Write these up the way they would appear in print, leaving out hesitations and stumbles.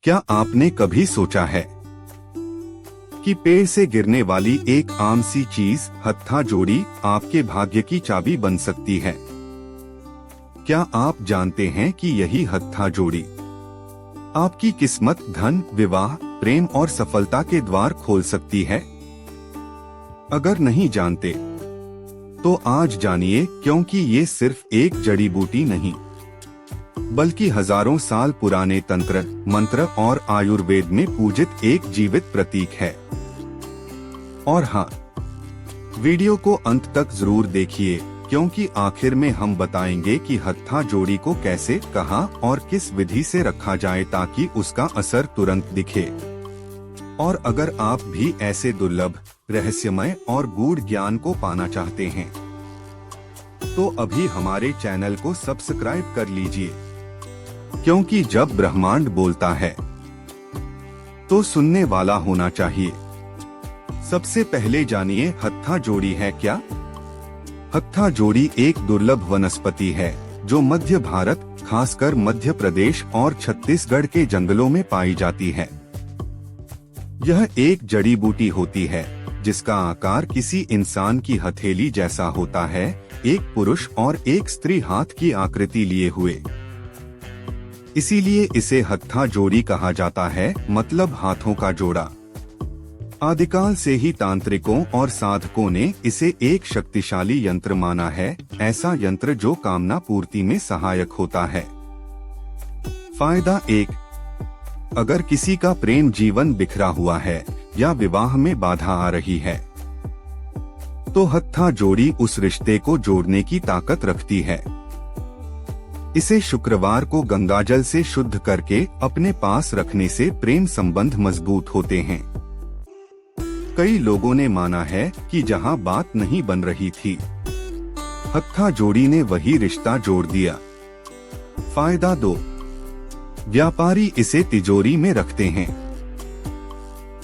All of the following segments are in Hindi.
क्या आपने कभी सोचा है कि पेड़ से गिरने वाली एक आम सी चीज हत्था जोड़ी आपके भाग्य की चाबी बन सकती है? क्या आप जानते हैं कि यही हत्था जोड़ी आपकी किस्मत, धन, विवाह, प्रेम और सफलता के द्वार खोल सकती है? अगर नहीं जानते तो आज जानिए, क्योंकि ये सिर्फ एक जड़ी बूटी नहीं बल्कि हजारों साल पुराने तंत्र, मंत्र और आयुर्वेद में पूजित एक जीवित प्रतीक है। और हाँ, वीडियो को अंत तक जरूर देखिए, क्योंकि आखिर में हम बताएंगे कि हत्था जोड़ी को कैसे, कहाँ और किस विधि से रखा जाए ताकि उसका असर तुरंत दिखे। और अगर आप भी ऐसे दुर्लभ, रहस्यमय और गूढ़ ज्ञान को पाना चाहते हैं तो अभी हमारे चैनल को सब्सक्राइब कर लीजिए, क्योंकि जब ब्रह्मांड बोलता है तो सुनने वाला होना चाहिए। सबसे पहले जानिए, हत्था जोड़ी है क्या? हत्था जोड़ी एक दुर्लभ वनस्पति है जो मध्य भारत, खासकर मध्य प्रदेश और छत्तीसगढ़ के जंगलों में पाई जाती है। यह एक जड़ी बूटी होती है जिसका आकार किसी इंसान की हथेली जैसा होता है, एक पुरुष और एक स्त्री हाथ की आकृति लिए हुए। इसीलिए इसे हत्था जोड़ी कहा जाता है, मतलब हाथों का जोड़ा। आदिकाल से ही तांत्रिकों और साधकों ने इसे एक शक्तिशाली यंत्र माना है, ऐसा यंत्र जो कामना पूर्ति में सहायक होता है। फायदा 1, अगर किसी का प्रेम जीवन बिखरा हुआ है या विवाह में बाधा आ रही है तो हत्था जोड़ी उस रिश्ते को जोड़ने की ताकत रखती है। इसे शुक्रवार को गंगाजल से शुद्ध करके अपने पास रखने से प्रेम संबंध मजबूत होते हैं। कई लोगों ने माना है कि जहां बात नहीं बन रही थी, हत्था जोड़ी ने वही रिश्ता जोड़ दिया। फायदा 2, व्यापारी इसे तिजोरी में रखते हैं।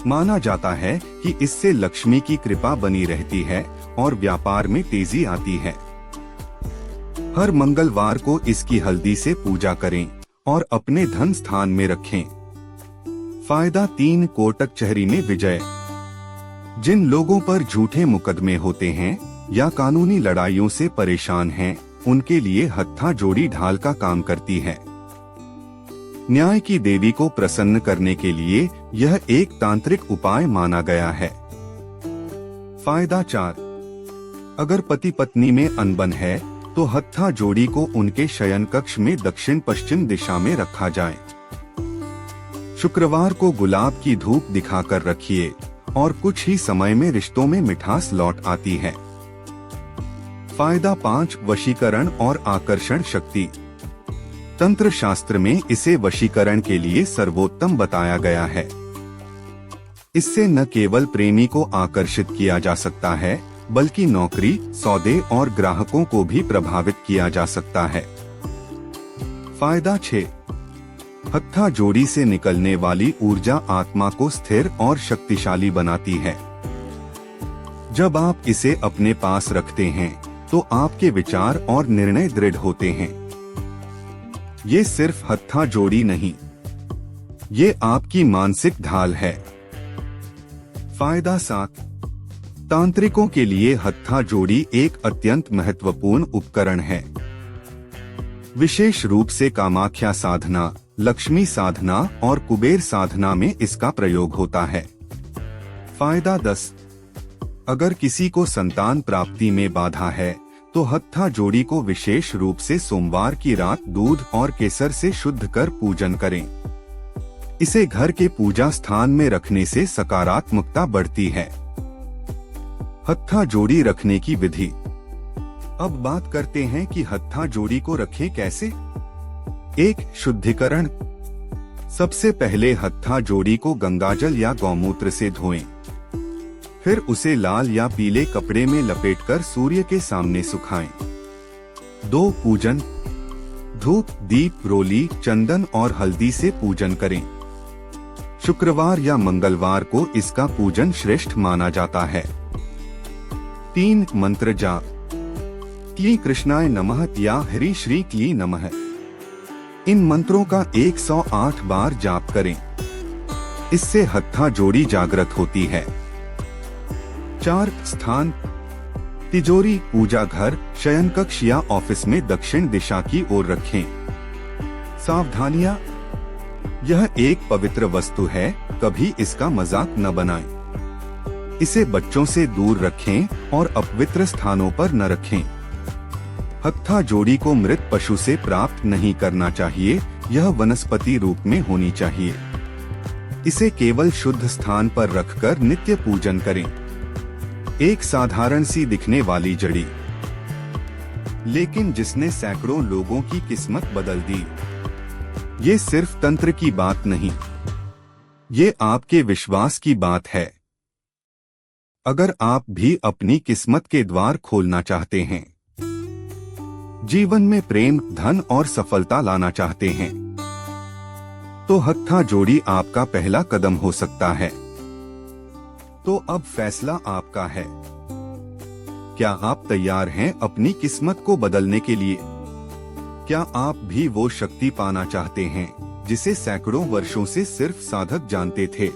माना जाता है कि इससे लक्ष्मी की कृपा बनी रहती है और व्यापार में तेजी आती है। हर मंगलवार को इसकी हल्दी से पूजा करें और अपने धन स्थान में रखें। फायदा 3, कोटक चहरी में विजय। जिन लोगों पर झूठे मुकदमे होते हैं या कानूनी लड़ाइयों से परेशान हैं, उनके लिए हत्था जोड़ी ढाल का काम करती है। न्याय की देवी को प्रसन्न करने के लिए यह एक तांत्रिक उपाय माना गया है। फायदा 4, अगर पति पत्नी में अनबन है तो हत्था जोड़ी को उनके शयन कक्ष में दक्षिण पश्चिम दिशा में रखा जाए। शुक्रवार को गुलाब की धूप दिखाकर रखिए और कुछ ही समय में रिश्तों में मिठास लौट आती है। फायदा 5, वशीकरण और आकर्षण शक्ति। तंत्र शास्त्र में इसे वशीकरण के लिए सर्वोत्तम बताया गया है। इससे न केवल प्रेमी को आकर्षित किया जा सकता है, बल्कि नौकरी, सौदे और ग्राहकों को भी प्रभावित किया जा सकता है। फायदा 6, हत्था जोड़ी से निकलने वाली ऊर्जा आत्मा को स्थिर और शक्तिशाली बनाती है। जब आप इसे अपने पास रखते हैं तो आपके विचार और निर्णय दृढ़ होते हैं। ये सिर्फ हत्था जोड़ी नहीं, ये आपकी मानसिक ढाल है। फायदा 7, तांत्रिकों के लिए हत्था जोड़ी एक अत्यंत महत्वपूर्ण उपकरण है। विशेष रूप से कामाख्या साधना, लक्ष्मी साधना और कुबेर साधना में इसका प्रयोग होता है। फायदा 10, अगर किसी को संतान प्राप्ति में बाधा है तो हत्था जोड़ी को विशेष रूप से सोमवार की रात दूध और केसर से शुद्ध कर पूजन करें। इसे घर के पूजा स्थान में रखने से सकारात्मकता बढ़ती है। हत्था जोड़ी रखने की विधि। अब बात करते हैं कि हत्था जोड़ी को रखें कैसे। 1, शुद्धिकरण। सबसे पहले हत्था जोड़ी को गंगाजल या गौमूत्र से धोएं। फिर उसे लाल या पीले कपड़े में लपेटकर सूर्य के सामने सुखाएं। 2, पूजन। धूप, दीप, रोली, चंदन और हल्दी से पूजन करें। शुक्रवार या मंगलवार को इसका पूजन श्रेष्ठ माना जाता है। 3, मंत्र जाप। क्ली कृष्णाय नमः या हरि श्री क्ली नमः। इन मंत्रों का 108 बार जाप करें। इससे हत्था जोड़ी जागृत होती है। 4 स्थान तिजोरी, पूजा घर, शयन कक्ष या ऑफिस में दक्षिण दिशा की ओर रखें। सावधानियां, यह एक पवित्र वस्तु है, कभी इसका मजाक न बनाएं। इसे बच्चों से दूर रखें और अपवित्र स्थानों पर न रखें। हत्था जोड़ी को मृत पशु से प्राप्त नहीं करना चाहिए, यह वनस्पति रूप में होनी चाहिए। इसे केवल शुद्ध स्थान पर रखकर नित्य पूजन करें। एक साधारण सी दिखने वाली जड़ी, लेकिन जिसने सैकड़ों लोगों की किस्मत बदल दी। ये सिर्फ तंत्र की बात नहीं, ये आपके विश्वास की बात है। अगर आप भी अपनी किस्मत के द्वार खोलना चाहते हैं, जीवन में प्रेम, धन और सफलता लाना चाहते हैं, तो हत्था जोड़ी आपका पहला कदम हो सकता है। तो अब फैसला आपका है। क्या आप तैयार हैं अपनी किस्मत को बदलने के लिए? क्या आप भी वो शक्ति पाना चाहते हैं जिसे सैकड़ों वर्षों से सिर्फ साधक जानते थे?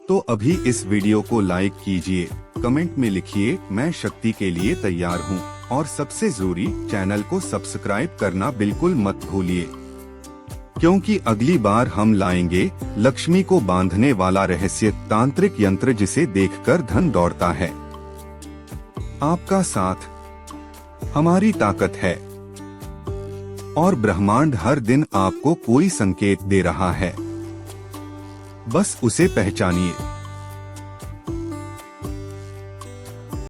तो अभी इस वीडियो को लाइक कीजिए, कमेंट में लिखिए मैं शक्ति के लिए तैयार हूँ, और सबसे जरूरी चैनल को सब्सक्राइब करना बिल्कुल मत भूलिए, क्योंकि अगली बार हम लाएंगे लक्ष्मी को बांधने वाला रहस्य तांत्रिक यंत्र जिसे देखकर धन दौड़ता है। आपका साथ हमारी ताकत है, और ब्रह्मांड हर दिन आपको कोई संकेत दे रहा है, बस उसे पहचानिए।